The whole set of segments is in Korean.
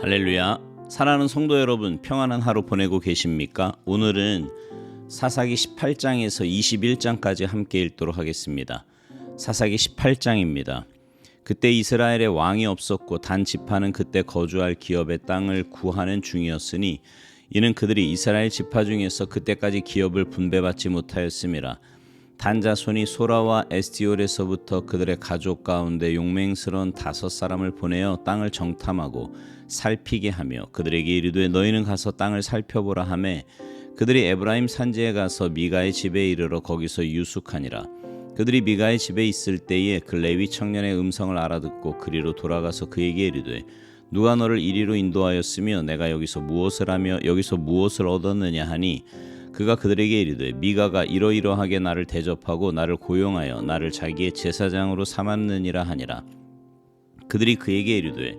할렐루야. 사랑하는 성도 여러분, 평안한 하루 보내고 계십니까? 오늘은 사사기 18장에서 21장까지 함께 읽도록 하겠습니다. 사사기 18장입니다. 그때 이스라엘에 왕이 없었고 단 지파는 그때 거주할 기업의 땅을 구하는 중이었으니 이는 그들이 이스라엘 지파 중에서 그때까지 기업을 분배받지 못하였음이라. 단 자손이 소라와 에스티올에서부터 그들의 가족 가운데 용맹스러운 5사람을 보내어 땅을 정탐하고 살피게 하며 그들에게 이르되 너희는 가서 땅을 살펴보라 하매 그들이 에브라임 산지에 가서 미가의 집에 이르러 거기서 유숙하니라. 그들이 미가의 집에 있을 때에 그 레위 청년의 음성을 알아듣고 그리로 돌아가서 그에게 이르되 누가 너를 이리로 인도하였으며 내가 여기서 무엇을 하며 여기서 무엇을 얻었느냐 하니 그가 그들에게 이르되 미가가 이러이러하게 나를 대접하고 나를 고용하여 나를 자기의 제사장으로 삼았느니라 하니라. 그들이 그에게 이르되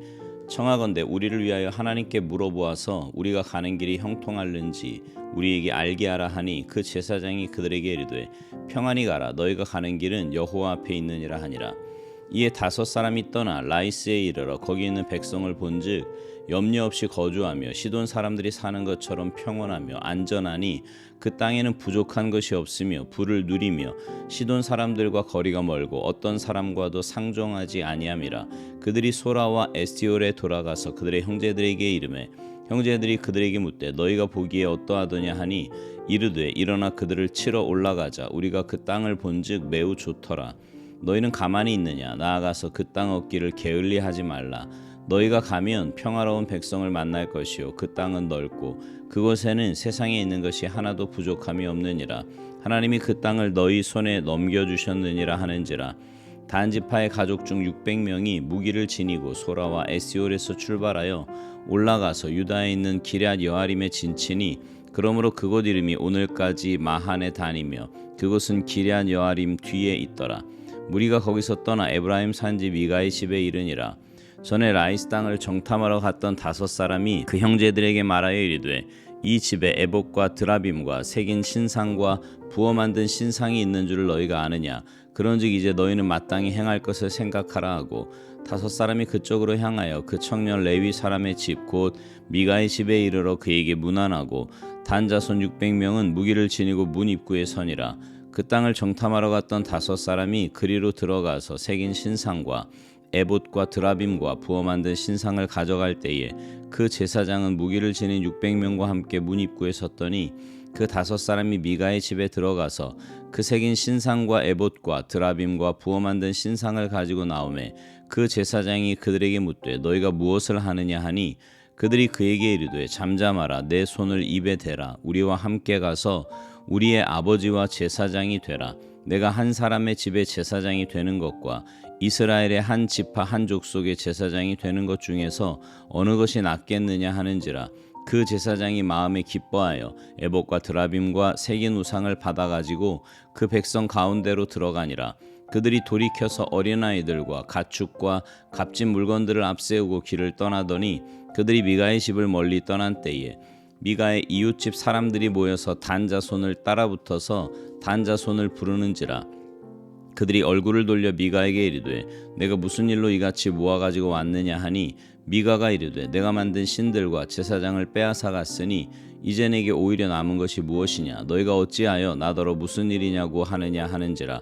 청하건대 우리를 위하여 하나님께 물어보아서 우리가 가는 길이 형통할는지 우리에게 알게 하라 하니 그 제사장이 그들에게 이르되 평안히 가라 너희가 가는 길은 여호와 앞에 있느니라 하니라. 이에 5사람이 떠나 라이스에 이르러 거기 있는 백성을 본즉 염려 없이 거주하며 시돈 사람들이 사는 것처럼 평온하며 안전하니 그 땅에는 부족한 것이 없으며 부를 누리며 시돈 사람들과 거리가 멀고 어떤 사람과도 상종하지 아니함이라. 그들이 소라와 에스티올에 돌아가서 그들의 형제들에게 이르매 형제들이 그들에게 묻되 너희가 보기에 어떠하더냐 하니 이르되 일어나 그들을 치러 올라가자 우리가 그 땅을 본즉 매우 좋더라. 너희는 가만히 있느냐 나아가서 그 땅 얻기를 게을리하지 말라. 너희가 가면 평화로운 백성을 만날 것이요 그 땅은 넓고 그곳에는 세상에 있는 것이 하나도 부족함이 없느니라. 하나님이 그 땅을 너희 손에 넘겨주셨느니라 하는지라. 단 지파의 가족 중 600명이 무기를 지니고 소라와 에스티올에서 출발하여 올라가서 유다에 있는 기럇 여아림에 진치니 그러므로 그곳 이름이 오늘까지 마한의 단이며 그곳은 기럇 여아림 뒤에 있더라. 무리가 거기서 떠나 에브라임 산지 미가의 집에 이르니라. 전에 라이스 땅을 정탐하러 갔던 5사람이 그 형제들에게 말하여 이르되 이 집에 에봇과 드라빔과 새긴 신상과 부어 만든 신상이 있는 줄을 너희가 아느냐. 그런즉 이제 너희는 마땅히 행할 것을 생각하라 하고 5사람이 그쪽으로 향하여 그 청년 레위 사람의 집 곧 미가의 집에 이르러 그에게 문안하고 단 자손 600명은 무기를 지니고 문 입구에 서니라. 그 땅을 정탐하러 갔던 5사람이 그리로 들어가서 새긴 신상과 에봇과 드라빔과 부어 만든 신상을 가져갈 때에 그 제사장은 무기를 지닌 600명과 함께 문 입구에 섰더니 그 5사람이 미가의 집에 들어가서 그 새긴 신상과 에봇과 드라빔과 부어 만든 신상을 가지고 나오매 그 제사장이 그들에게 묻되 너희가 무엇을 하느냐 하니 그들이 그에게 이르되 잠잠하라 내 손을 입에 대라 우리와 함께 가서 우리의 아버지와 제사장이 되라. 내가 한 사람의 집에 제사장이 되는 것과 이스라엘의 한 지파 한 족속의 제사장이 되는 것 중에서 어느 것이 낫겠느냐 하는지라. 그 제사장이 마음에 기뻐하여 에봇과 드라빔과 새긴 우상을 받아가지고 그 백성 가운데로 들어가니라. 그들이 돌이켜서 어린아이들과 가축과 값진 물건들을 앞세우고 길을 떠나더니 그들이 미가의 집을 멀리 떠난 때에 미가의 이웃집 사람들이 모여서 단 자손을 따라붙어서 단 자손을 부르는지라. 그들이 얼굴을 돌려 미가에게 이르되 내가 무슨 일로 이같이 모아가지고 왔느냐 하니 미가가 이르되 내가 만든 신들과 제사장을 빼앗아 갔으니 이제 내게 오히려 남은 것이 무엇이냐 너희가 어찌하여 나더러 무슨 일이냐고 하느냐 하는지라.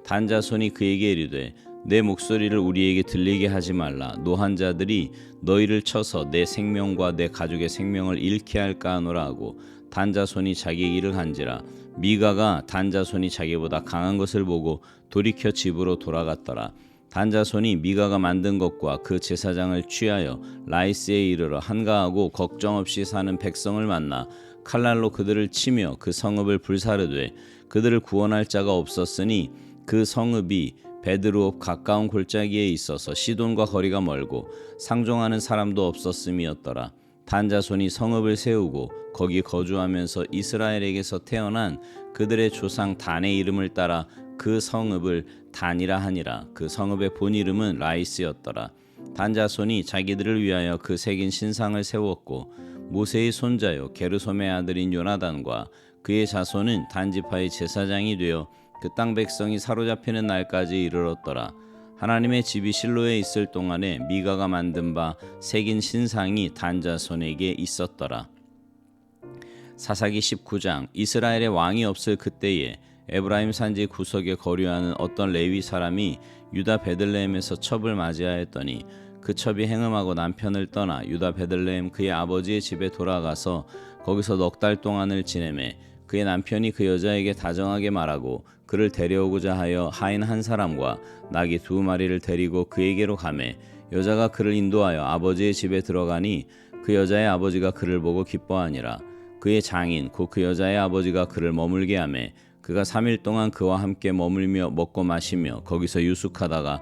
단 자손이 그에게 이르되 내 목소리를 우리에게 들리게 하지 말라. 노한 자들이 너희를 쳐서 내 생명과 내 가족의 생명을 잃게 할까 하노라 하고 단 자손이 자기 일을 한지라. 미가가 단 자손이 자기보다 강한 것을 보고 돌이켜 집으로 돌아갔더라. 단 자손이 미가가 만든 것과 그 제사장을 취하여 라이스에 이르러 한가하고 걱정 없이 사는 백성을 만나 칼날로 그들을 치며 그 성읍을 불사르되 그들을 구원할 자가 없었으니 그 성읍이 베드루옵 가까운 골짜기에 있어서 시돈과 거리가 멀고 상종하는 사람도 없었음이었더라. 단 자손이 성읍을 세우고 거기 거주하면서 이스라엘에게서 태어난 그들의 조상 단의 이름을 따라 그 성읍을 단이라 하니라. 그 성읍의 본 이름은 라이스였더라. 단 자손이 자기들을 위하여 그 새긴 신상을 세웠고 모세의 손자요 게르솜의 아들인 요나단과 그의 자손은 단 지파의 제사장이 되어 그 땅 백성이 사로잡히는 날까지 이르렀더라. 하나님의 집이 실로에 있을 동안에 미가가 만든 바 새긴 신상이 단자손에게 있었더라. 사사기 19장. 이스라엘의 왕이 없을 그때에 에브라임 산지 구석에 거류하는 어떤 레위 사람이 유다 베들레헴에서 첩을 맞이하였더니 그 첩이 행음하고 남편을 떠나 유다 베들레헴 그의 아버지의 집에 돌아가서 거기서 넉 달 동안을 지내매 그의 남편이 그 여자에게 다정하게 말하고 그를 데려오고자 하여 하인 한 사람과 나귀 2마리를 데리고 그에게로 가매 여자가 그를 인도하여 아버지의 집에 들어가니 그 여자의 아버지가 그를 보고 기뻐하니라. 그의 장인 곧 그 여자의 아버지가 그를 머물게 하매 그가 3일 동안 그와 함께 머물며 먹고 마시며 거기서 유숙하다가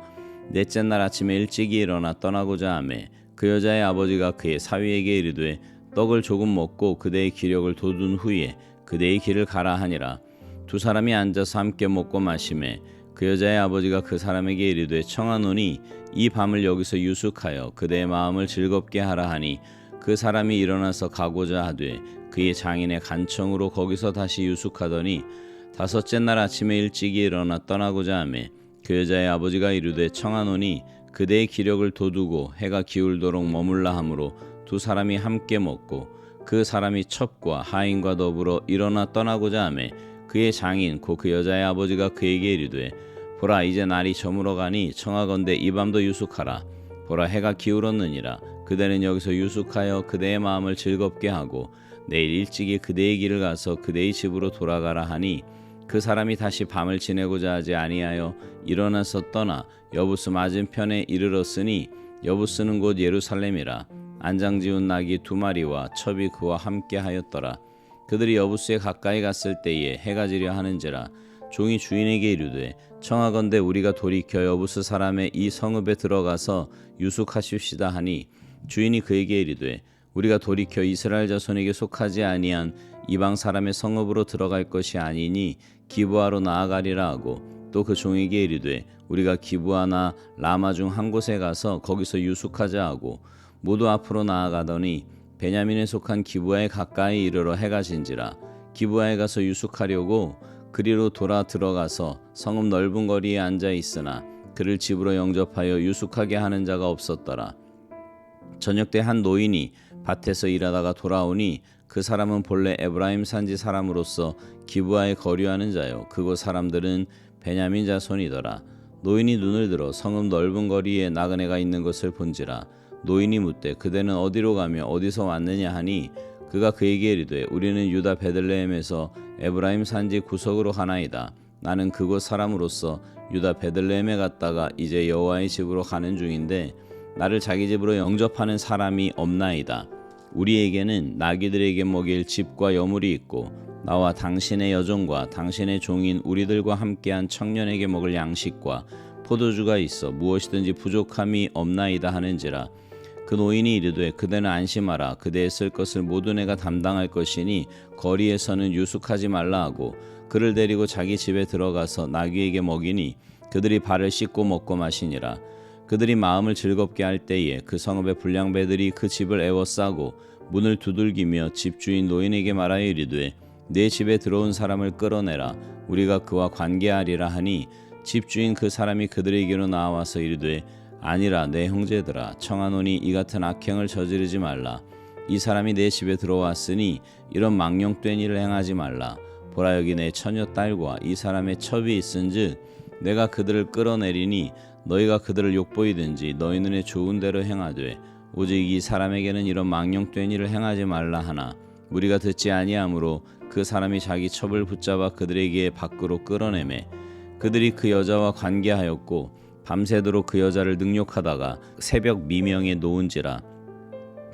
넷째 날 아침에 일찍이 일어나 떠나고자 하매 그 여자의 아버지가 그의 사위에게 이르되 떡을 조금 먹고 그대의 기력을 돋운 후에 그대의 길을 가라 하니라. 2사람이 앉아서 함께 먹고 마시매 그 여자의 아버지가 그 사람에게 이르되 청하노니 이 밤을 여기서 유숙하여 그대의 마음을 즐겁게 하라 하니 그 사람이 일어나서 가고자 하되 그의 장인의 간청으로 거기서 다시 유숙하더니 5째 날 아침에 일찍이 일어나 떠나고자 하매 그 여자의 아버지가 이르되 청하노니 그대의 기력을 돋우고 해가 기울도록 머물라 하므로 2사람이 함께 먹고 그 사람이 첩과 하인과 더불어 일어나 떠나고자 하매 그의 장인 곧 그 여자의 아버지가 그에게 이르되 보라 이제 날이 저물어 가니 청하건대 이 밤도 유숙하라. 보라 해가 기울었느니라. 그대는 여기서 유숙하여 그대의 마음을 즐겁게 하고 내일 일찍이 그대의 길을 가서 그대의 집으로 돌아가라 하니 그 사람이 다시 밤을 지내고자 하지 아니하여 일어나서 떠나 여부스 맞은편에 이르렀으니 여부스는 곧 예루살렘이라. 안장지운 나귀 2마리와 첩이 그와 함께 하였더라. 그들이 여부스에 가까이 갔을 때에 해가 지려 하는지라. 종이 주인에게 이르되 청하건대 우리가 돌이켜 여부스 사람의 이 성읍에 들어가서 유숙하십시다 하니 주인이 그에게 이르되 우리가 돌이켜 이스라엘 자손에게 속하지 아니한 이방 사람의 성읍으로 들어갈 것이 아니니 기브아로 나아가리라 하고 또 그 종에게 이르되 우리가 기브아나 라마 중 한 곳에 가서 거기서 유숙하자 하고 모두 앞으로 나아가더니 베냐민에 속한 기브아에 가까이 이르러 해가 진지라. 기브아에 가서 유숙하려고 그리로 돌아 들어가서 성읍 넓은 거리에 앉아 있으나 그를 집으로 영접하여 유숙하게 하는 자가 없었더라. 저녁 때 한 노인이 밭에서 일하다가 돌아오니 그 사람은 본래 에브라임 산지 사람으로서 기브아에 거류하는 자요 그곳 사람들은 베냐민 자손이더라. 노인이 눈을 들어 성읍 넓은 거리에 나그네가 있는 것을 본지라. 노인이 묻되 그대는 어디로 가며 어디서 왔느냐 하니 그가 그에게 이르되 우리는 유다 베들레헴에서 에브라임 산지 구석으로 가나이다. 나는 그곳 사람으로서 유다 베들레헴에 갔다가 이제 여호와의 집으로 가는 중인데 나를 자기 집으로 영접하는 사람이 없나이다. 우리에게는 나귀들에게 먹일 집과 여물이 있고 나와 당신의 여종과 당신의 종인 우리들과 함께한 청년에게 먹을 양식과 포도주가 있어 무엇이든지 부족함이 없나이다 하는지라. 그 노인이 이르되 그대는 안심하라. 그대의 쓸 것을 모두 내가 담당할 것이니 거리에서는 유숙하지 말라 하고 그를 데리고 자기 집에 들어가서 나귀에게 먹이니 그들이 발을 씻고 먹고 마시니라. 그들이 마음을 즐겁게 할 때에 그 성읍의 불량배들이 그 집을 에워싸고 문을 두들기며 집주인 노인에게 말하여 이르되 내 집에 들어온 사람을 끌어내라. 우리가 그와 관계하리라 하니 집주인 그 사람이 그들에게로 나와서 이르되 아니라 내 형제들아 청하노니 이 같은 악행을 저지르지 말라. 이 사람이 내 집에 들어왔으니 이런 망령된 일을 행하지 말라. 보라 여기 내 처녀 딸과 이 사람의 첩이 있은즉 내가 그들을 끌어내리니 너희가 그들을 욕보이든지 너희 눈에 좋은 대로 행하되 오직 이 사람에게는 이런 망령된 일을 행하지 말라 하나 우리가 듣지 아니하므로 그 사람이 자기 첩을 붙잡아 그들에게 밖으로 끌어내매 그들이 그 여자와 관계하였고 밤새도록 그 여자를 능욕하다가 새벽 미명에 놓은지라.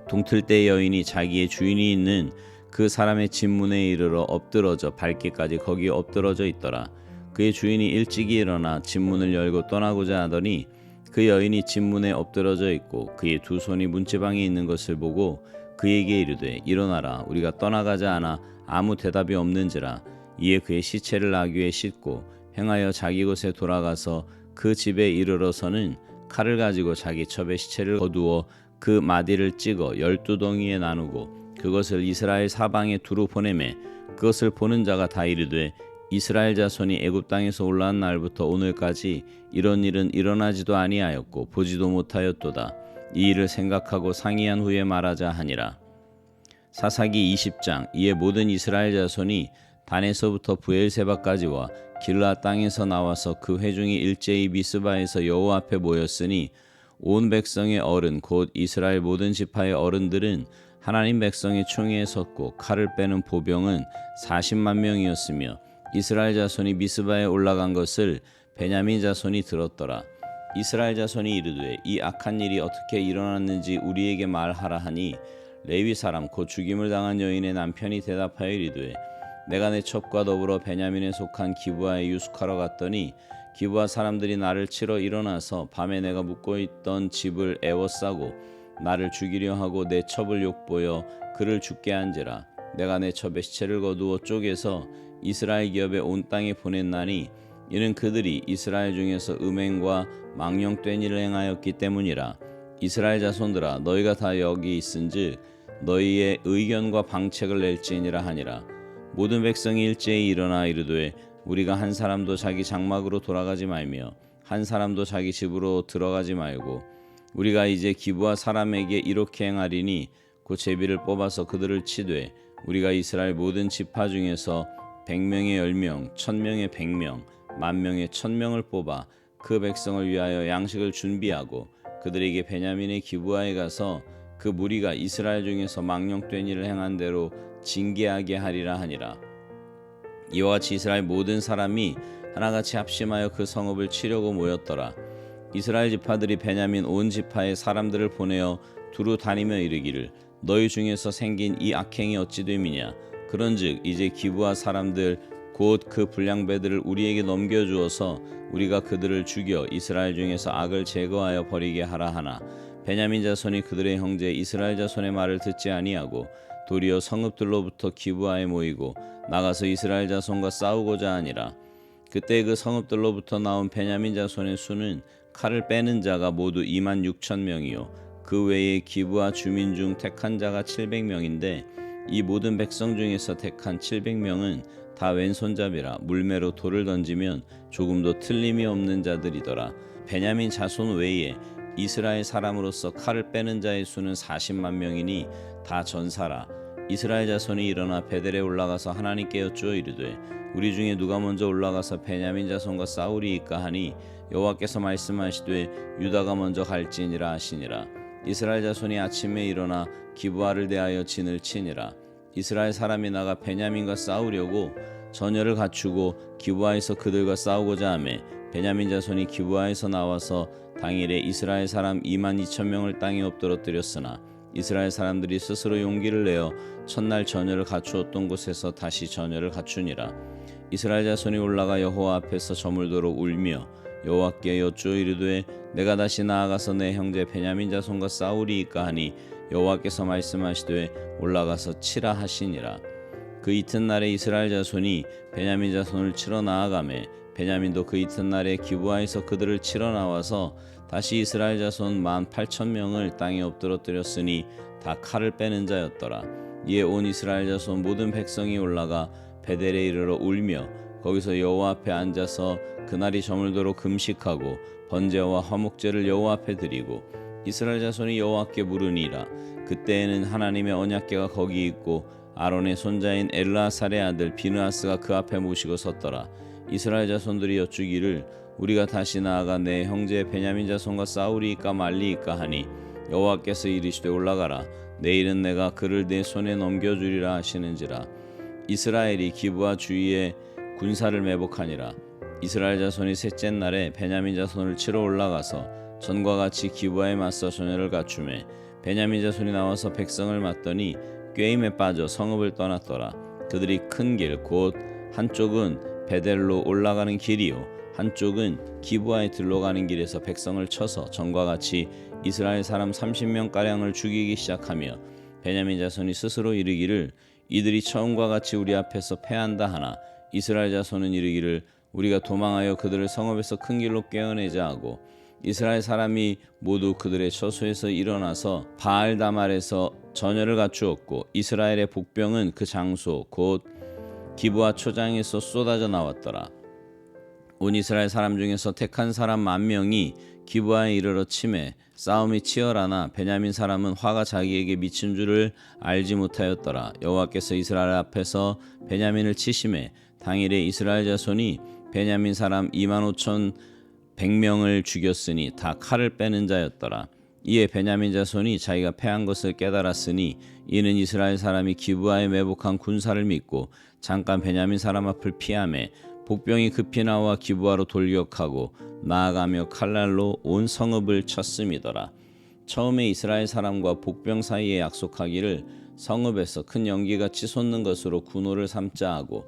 동틀 때 여인이 자기의 주인이 있는 그 사람의 집 문에 이르러 엎드러져 발길까지 거기에 엎드러져 있더라. 그의 주인이 일찍이 일어나 집 문을 열고 떠나고자 하더니 그 여인이 집 문에 엎드러져 있고 그의 2 손이 문지방에 있는 것을 보고 그에게 이르되 일어나라. 우리가 떠나가자 하나 아무 대답이 없는지라. 이에 그의 시체를 나귀에 싣고 행하여 자기 곳에 돌아가서 그 집에 이르러서는 칼을 가지고 자기 첩의 시체를 거두어 그 마디를 찍어 12덩이에 나누고 그것을 이스라엘 사방에 두루 보내매 그것을 보는 자가 다 이르되 이스라엘 자손이 애굽 땅에서 올라온 날부터 오늘까지 이런 일은 일어나지도 아니하였고 보지도 못하였도다. 이 일을 생각하고 상의한 후에 말하자 하니라. 사사기 20장. 이에 모든 이스라엘 자손이 단에서부터 브엘세바까지와 길라 땅에서 나와서 그 회중이 일제히 미스바에서 여호와 앞에 모였으니 온 백성의 어른 곧 이스라엘 모든 지파의 어른들은 하나님 백성의 총회에 섰고 칼을 빼는 보병은 40만 명이었으며 이스라엘 자손이 미스바에 올라간 것을 베냐민 자손이 들었더라. 이스라엘 자손이 이르되 이 악한 일이 어떻게 일어났는지 우리에게 말하라 하니 레위 사람 곧 죽임을 당한 여인의 남편이 대답하여 이르되 내가 내 첩과 더불어 베냐민에 속한 기브아에 유숙하러 갔더니 기브아 사람들이 나를 치러 일어나서 밤에 내가 묵고 있던 집을 에워싸고 나를 죽이려 하고 내 첩을 욕보여 그를 죽게 한지라. 내가 내 첩의 시체를 거두어 쪼개서 이스라엘 기업에 온 땅에 보냈나니 이는 그들이 이스라엘 중에서 음행과 망령된 일을 행하였기 때문이라. 이스라엘 자손들아 너희가 다 여기 있은즉 너희의 의견과 방책을 낼지니라 하니라. 모든 백성이 일제히 일어나 이르되 우리가 한 사람도 자기 장막으로 돌아가지 말며 한 사람도 자기 집으로 들어가지 말고 우리가 이제 기브아 사람에게 이렇게 행하리니 곧 제비를 뽑아서 그들을 치되 우리가 이스라엘 모든 지파 중에서 100명의 10명, 1000명의 100명, 10,000명의 1000명을 뽑아 그 백성을 위하여 양식을 준비하고 그들에게 베냐민의 기브아에 가서 그 무리가 이스라엘 중에서 망령된 일을 행한 대로 징계하게 하리라 하니라. 이와 같이 이스라엘 모든 사람이 하나같이 합심하여 그 성읍을 치려고 모였더라. 이스라엘 지파들이 베냐민 온 지파의 사람들을 보내어 두루 다니며 이르기를 너희 중에서 생긴 이 악행이 어찌 됨이냐. 그런즉 이제 기브아 사람들 곧 그 불량배들을 우리에게 넘겨주어서 우리가 그들을 죽여 이스라엘 중에서 악을 제거하여 버리게 하라 하나 베냐민 자손이 그들의 형제 이스라엘 자손의 말을 듣지 아니하고 도리어 성읍들로부터 기브아에 모이고 나가서 이스라엘 자손과 싸우고자 하니라. 그때 그 성읍들로부터 나온 베냐민 자손의 수는 칼을 빼는 자가 모두 26,000명이요 그 외에 기브아 주민 중 택한 자가 700명인데 이 모든 백성 중에서 택한 700명은 다 왼손잡이라 물매로 돌을 던지면 조금도 틀림이 없는 자들이더라. 베냐민 자손 외에 이스라엘 사람으로서 칼을 빼는 자의 수는 40만 명이니 다 전사라. 이스라엘 자손이 일어나 베델에 올라가서 하나님께 여쭈어 이르되 우리 중에 누가 먼저 올라가서 베냐민 자손과 싸우리이까 하니 여호와께서 말씀하시되 유다가 먼저 갈지니라 하시니라. 이스라엘 자손이 아침에 일어나 기브아를 대하여 진을 치니라. 이스라엘 사람이 나가 베냐민과 싸우려고 전열을 갖추고 기브아에서 그들과 싸우고자 하매 베냐민 자손이 기브아에서 나와서 당일에 이스라엘 사람 22,000명을 땅에 엎드러뜨렸으나 이스라엘 사람들이 스스로 용기를 내어 첫날 전열을 갖추었던 곳에서 다시 전열을 갖추니라. 이스라엘 자손이 올라가 여호와 앞에서 저물도록 울며 여호와께 여쭈어 이르되 내가 다시 나아가서 내 형제 베냐민 자손과 싸우리이까 하니 여호와께서 말씀하시되 올라가서 치라 하시니라. 그 이튿날에 이스라엘 자손이 베냐민 자손을 치러 나아가매 베냐민도 그 이튿날에 기브아에서 그들을 치러 나와서 다시 이스라엘 자손 18,000명을 땅에 엎드러뜨렸으니 다 칼을 빼는 자였더라. 이에 온 이스라엘 자손 모든 백성이 올라가 베델에 이르러 울며 거기서 여호와 앞에 앉아서 그날이 저물도록 금식하고 번제와 화목제를 여호와 앞에 드리고 이스라엘 자손이 여호와께 물으니라. 그때에는 하나님의 언약궤가 거기 있고 아론의 손자인 엘르아살의 아들 비느하스가 그 앞에 모시고 섰더라. 이스라엘 자손들이 여쭈기를 우리가 다시 나아가 내 형제 베냐민 자손과 싸우리이까 말리이까 하니 여호와께서 이르시되 올라가라. 내일은 내가 그를 내 손에 넘겨주리라 하시는지라. 이스라엘이 기브아 주위에 군사를 매복하니라. 이스라엘 자손이 셋째 날에 베냐민 자손을 치러 올라가서 전과 같이 기브아에 맞서 전열을 갖추매 베냐민 자손이 나와서 백성을 맞더니 꾀임에 빠져 성읍을 떠났더라. 그들이 큰 길 곧 한쪽은 베델로 올라가는 길이요 한쪽은 기브아에 들러가는 길에서 백성을 쳐서 전과 같이 이스라엘 사람 30명 가량을 죽이기 시작하며 베냐민 자손이 스스로 이르기를 이들이 처음과 같이 우리 앞에서 패한다 하나 이스라엘 자손은 이르기를 우리가 도망하여 그들을 성읍에서 큰 길로 꿰어내자 하고 이스라엘 사람이 모두 그들의 처소에서 일어나서 바알다말에서 전열을 갖추었고 이스라엘의 복병은 그 장소 곧 기브아 초장에서 쏟아져 나왔더라. 온 이스라엘 사람 중에서 택한 사람 10,000명이 기브아에 이르러 치매 싸움이 치열하나 베냐민 사람은 화가 자기에게 미친 줄을 알지 못하였더라. 여호와께서 이스라엘 앞에서 베냐민을 치심에 당일에 이스라엘 자손이 베냐민 사람 25,100명을 죽였으니 다 칼을 빼는 자였더라. 이에 베냐민 자손이 자기가 패한 것을 깨달았으니 이는 이스라엘 사람이 기브아에 매복한 군사를 믿고 잠깐 베냐민 사람 앞을 피하매 복병이 급히 나와 기브아로 돌격하고 나아가며 칼날로 온 성읍을 쳤음이더라. 처음에 이스라엘 사람과 복병 사이에 약속하기를 성읍에서 큰 연기가 치솟는 것으로 군호를 삼자 하고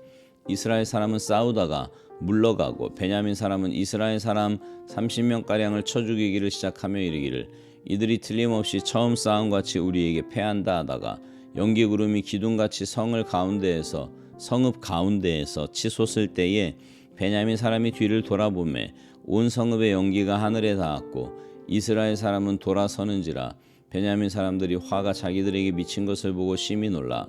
이스라엘 사람은 싸우다가 물러가고 베냐민 사람은 이스라엘 사람 30명가량을 쳐 죽이기를 시작하며 이르기를 이들이 틀림없이 처음 싸움같이 우리에게 패한다 하다가 연기 구름이 기둥같이 성읍 가운데에서 치솟을 때에 베냐민 사람이 뒤를 돌아보매 온 성읍의 연기가 하늘에 닿았고 이스라엘 사람은 돌아서는지라. 베냐민 사람들이 화가 자기들에게 미친 것을 보고 심히 놀라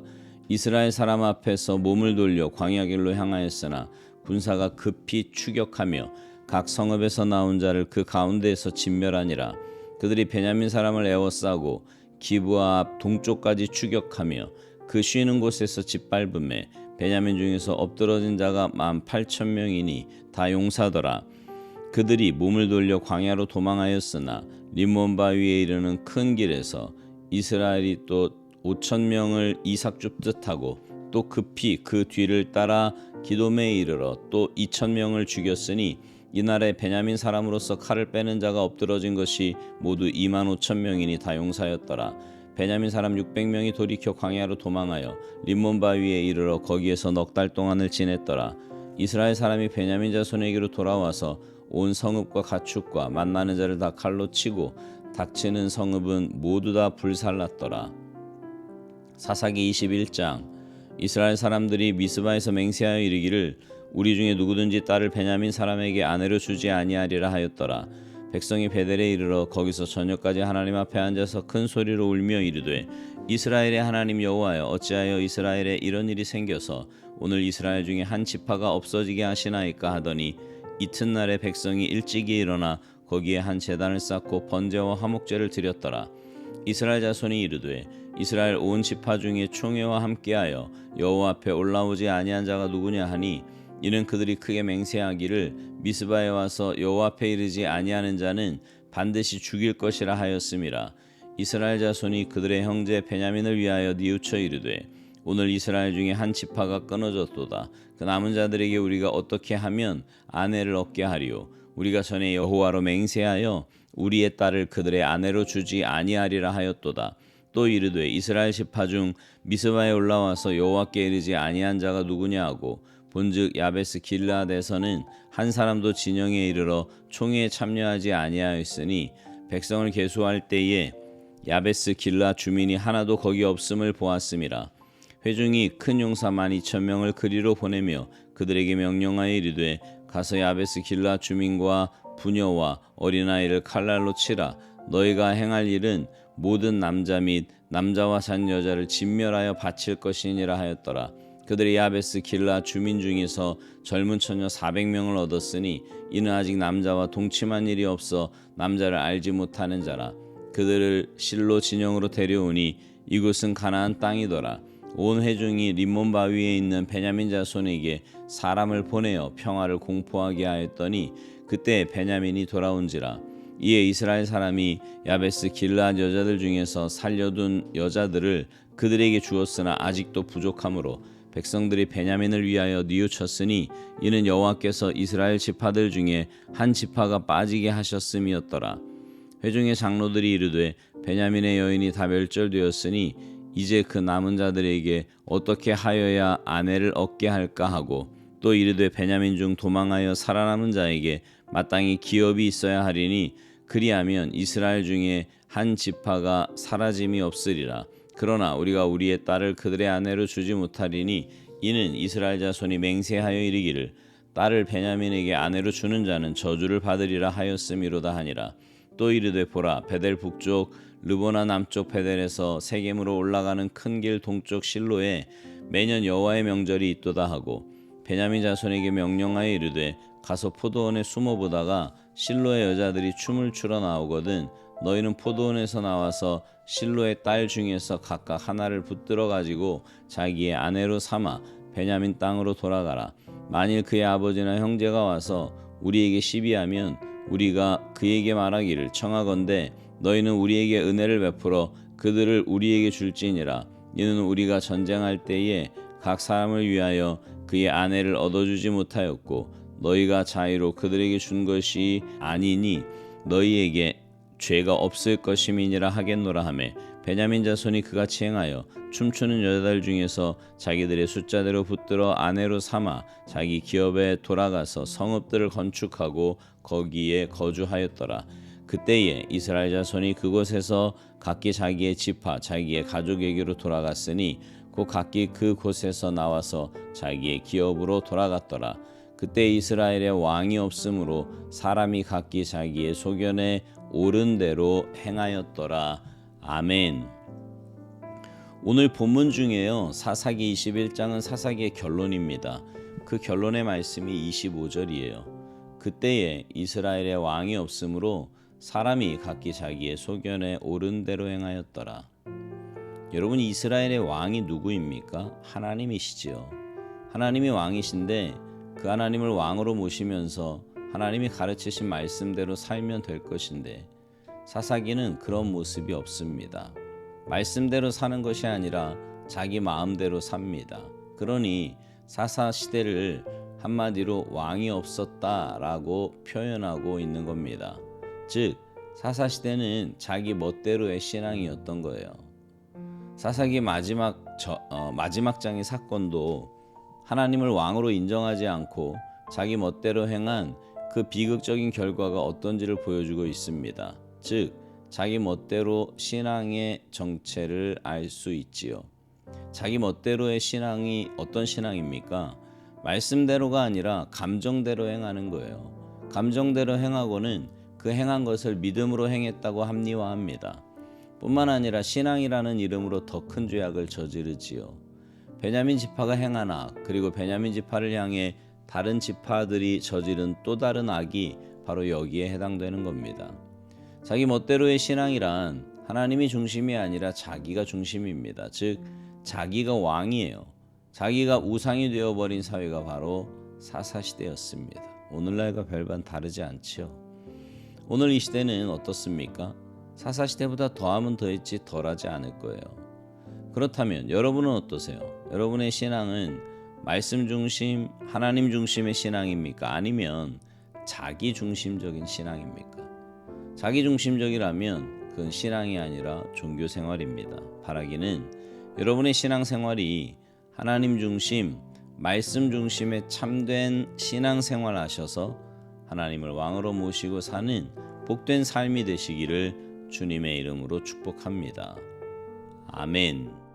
이스라엘 사람 앞에서 몸을 돌려 광야길로 향하였으나 군사가 급히 추격하며 각 성읍에서 나온 자를 그 가운데에서 진멸하니라. 그들이 베냐민 사람을 에워싸고 기브아 앞 동쪽까지 추격하며 그 쉬는 곳에서 짓밟음에 베냐민 중에서 엎드러진 자가 18,000명이니 다 용사더라. 그들이 몸을 돌려 광야로 도망하였으나 림몬 바위에 이르는 큰 길에서 이스라엘이 또 5,000명을 이삭 줍듯 하고 또 급히 그 뒤를 따라 기돔에 이르러 또 2,000명을 죽였으니 이날에 베냐민 사람으로서 칼을 빼는 자가 엎드러진 것이 모두 25,000명이니 다 용사였더라. 베냐민 사람 600명이 돌이켜 광야로 도망하여 림몬 바위에 이르러 거기에서 넉 달 동안을 지냈더라. 이스라엘 사람이 베냐민 자손에게로 돌아와서 온 성읍과 가축과 만나는 자를 다 칼로 치고 닥치는 성읍은 모두 다 불살랐더라. 사사기 21장. 이스라엘 사람들이 미스바에서 맹세하여 이르기를 우리 중에 누구든지 딸을 베냐민 사람에게 아내로 주지 아니하리라 하였더라. 백성이 베델에 이르러 거기서 저녁까지 하나님 앞에 앉아서 큰 소리로 울며 이르되 이스라엘의 하나님 여호와여 어찌하여 이스라엘에 이런 일이 생겨서 오늘 이스라엘 중에 한 지파가 없어지게 하시나이까 하더니 이튿날에 백성이 일찍이 일어나 거기에 한 제단을 쌓고 번제와 화목제를 드렸더라. 이스라엘 자손이 이르되 이스라엘 온 지파 중에 총회와 함께하여 여호와 앞에 올라오지 아니한 자가 누구냐 하니 이는 그들이 크게 맹세하기를 미스바에 와서 여호와 앞에 이르지 아니하는 자는 반드시 죽일 것이라 하였음이라. 이스라엘 자손이 그들의 형제 베냐민을 위하여 뉘우쳐 이르되 오늘 이스라엘 중에 한 지파가 끊어졌도다. 그 남은 자들에게 우리가 어떻게 하면 아내를 얻게 하리요. 우리가 전에 여호와로 맹세하여 우리의 딸을 그들의 아내로 주지 아니하리라 하였도다. 또 이르되 이스라엘 지파 중 미스바에 올라와서 여호와께 이르지 아니한 자가 누구냐 하고 본즉 야베스 길르앗에서는 한 사람도 진영에 이르러 총회에 참여하지 아니하였으니 백성을 계수할 때에 야베스 길르앗 주민이 하나도 거기 없음을 보았음이라. 회중이 큰 용사 12,000명을 그리로 보내며 그들에게 명령하여 이르되 가서 야베스 길르앗 주민과 부녀와 어린아이를 칼날로 치라. 너희가 행할 일은 모든 남자 및 남자와 잔 여자를 진멸하여 바칠 것이니라 하였더라. 그들이 야베스 길르앗 주민 중에서 젊은 처녀 400명을 얻었으니 이는 아직 남자와 동침한 일이 없어 남자를 알지 못하는 자라. 그들을 실로 진영으로 데려오니 이곳은 가나안 땅이더라. 온 회중이 림몬 바위에 있는 베냐민 자손에게 사람을 보내어 평화를 공포하게 하였더니 그때 베냐민이 돌아온지라. 이에 이스라엘 사람이 야베스 길르앗 여자들 중에서 살려둔 여자들을 그들에게 주었으나 아직도 부족하므로 백성들이 베냐민을 위하여 뉘우쳤으니 이는 여호와께서 이스라엘 지파들 중에 한 지파가 빠지게 하셨음이었더라. 회중의 장로들이 이르되 베냐민의 여인이 다 멸절되었으니 이제 그 남은 자들에게 어떻게 하여야 아내를 얻게 할까 하고 또 이르되 베냐민 중 도망하여 살아남은 자에게 마땅히 기업이 있어야 하리니 그리하면 이스라엘 중에 한 지파가 사라짐이 없으리라. 그러나 우리가 우리의 딸을 그들의 아내로 주지 못하리니 이는 이스라엘 자손이 맹세하여 이르기를 딸을 베냐민에게 아내로 주는 자는 저주를 받으리라 하였음이로다 하니라. 또 이르되 보라 베델 북쪽 르보나 남쪽 베델에서 세겜으로 올라가는 큰 길 동쪽 실로에 매년 여호와의 명절이 있도다 하고 베냐민 자손에게 명령하여 이르되 가서 포도원에 숨어 보다가 실로의 여자들이 춤을 추러 나오거든 너희는 포도원에서 나와서 실로의 딸 중에서 각각 하나를 붙들어 가지고 자기의 아내로 삼아 베냐민 땅으로 돌아가라. 만일 그의 아버지나 형제가 와서 우리에게 시비하면 우리가 그에게 말하기를 청하건대 너희는 우리에게 은혜를 베풀어 그들을 우리에게 줄지니라. 이는 우리가 전쟁할 때에 각 사람을 위하여 그의 아내를 얻어주지 못하였고 너희가 자의로 그들에게 준 것이 아니니 너희에게 죄가 없을 것임이니라 하겠노라 하매 베냐민 자손이 그같이 행하여 춤추는 여자들 중에서 자기들의 숫자대로 붙들어 아내로 삼아 자기 기업에 돌아가서 성읍들을 건축하고 거기에 거주하였더라. 그때에 이스라엘 자손이 그곳에서 각기 자기의 지파 자기의 가족에게로 돌아갔으니 곧 각기 그 곳에서 나와서 자기의 기업으로 돌아갔더라. 그때 이스라엘에 왕이 없으므로 사람이 각기 자기의 소견에 옳은 대로 행하였더라. 아멘. 오늘 본문 중에요. 사사기 21장은 사사기의 결론입니다. 그 결론의 말씀이 25절이에요. 그때에 이스라엘에 왕이 없으므로 사람이 각기 자기의 소견에 옳은 대로 행하였더라. 여러분, 이스라엘의 왕이 누구입니까? 하나님이시지요. 하나님이 왕이신데 그 하나님을 왕으로 모시면서 하나님이 가르치신 말씀대로 살면 될 것인데 사사기는 그런 모습이 없습니다. 말씀대로 사는 것이 아니라 자기 마음대로 삽니다. 그러니 사사 시대를 한마디로 왕이 없었다라고 표현하고 있는 겁니다. 즉 사사 시대는 자기 멋대로의 신앙이었던 거예요. 사사기 마지막 장의 사건도 하나님을 왕으로 인정하지 않고 자기 멋대로 행한 그 비극적인 결과가 어떤지를 보여주고 있습니다. 즉 자기 멋대로 신앙의 정체를 알 수 있지요. 자기 멋대로의 신앙이 어떤 신앙입니까? 말씀대로가 아니라 감정대로 행하는 거예요. 감정대로 행하고는 그 행한 것을 믿음으로 행했다고 합리화합니다. 뿐만 아니라 신앙이라는 이름으로 더 큰 죄악을 저지르지요. 베냐민 지파가 행하나 그리고 베냐민 지파를 향해 다른 지파들이 저지른 또 다른 악이 바로 여기에 해당되는 겁니다. 자기 멋대로의 신앙이란 하나님이 중심이 아니라 자기가 중심입니다. 즉 자기가 왕이에요. 자기가 우상이 되어버린 사회가 바로 사사시대였습니다. 오늘날과 별반 다르지 않지요. 오늘 이 시대는 어떻습니까? 사사시대보다 더하면 더했지 덜하지 않을 거예요. 그렇다면 여러분은 어떠세요? 여러분의 신앙은 말씀 중심, 하나님 중심의 신앙입니까? 아니면 자기 중심적인 신앙입니까? 자기 중심적이라면 그건 신앙이 아니라 종교 생활입니다. 바라기는 여러분의 신앙 생활이 하나님 중심, 말씀 중심의 참된 신앙 생활 하셔서 하나님을 왕으로 모시고 사는 복된 삶이 되시기를 주님의 이름으로 축복합니다. 아멘.